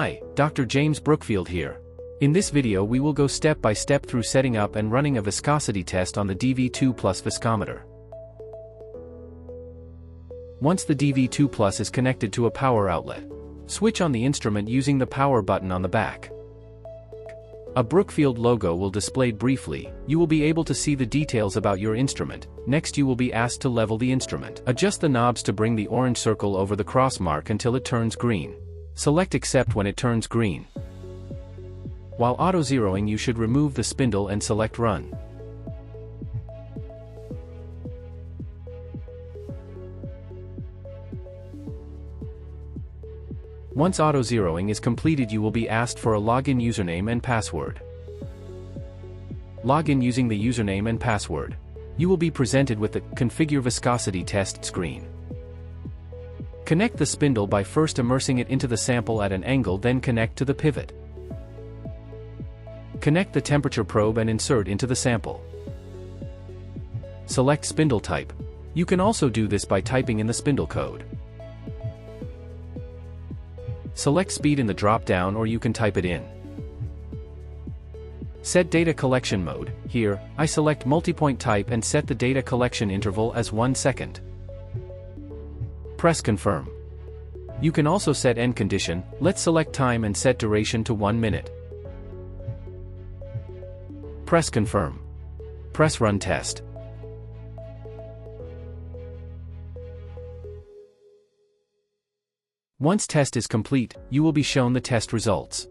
Hi, Dr. James Brookfield here. In this video we will go step by step through setting up and running a viscosity test on the DV2Plus viscometer. Once the DV2Plus is connected to a power outlet, switch on the instrument using the power button on the back. A Brookfield logo will display briefly. You will be able to see the details about your instrument. Next you will be asked to level the instrument. Adjust the knobs to bring the orange circle over the cross mark until it turns green. Select Accept when it turns green. While auto-zeroing you should remove the spindle and select Run. Once auto-zeroing is completed you will be asked for a login username and password. Log in using the username and password. You will be presented with the Configure Viscosity Test screen. Connect the spindle by first immersing it into the sample at an angle, then connect to the pivot. Connect the temperature probe and insert into the sample. Select spindle type. You can also do this by typing in the spindle code. Select speed in the drop-down or you can type it in. Set data collection mode. Here, I select multipoint type and set the data collection interval as 1 second. Press Confirm. You can also set end condition. Let's select time and set duration to 1 minute. Press Confirm. Press Run Test. Once test is complete, you will be shown the test results.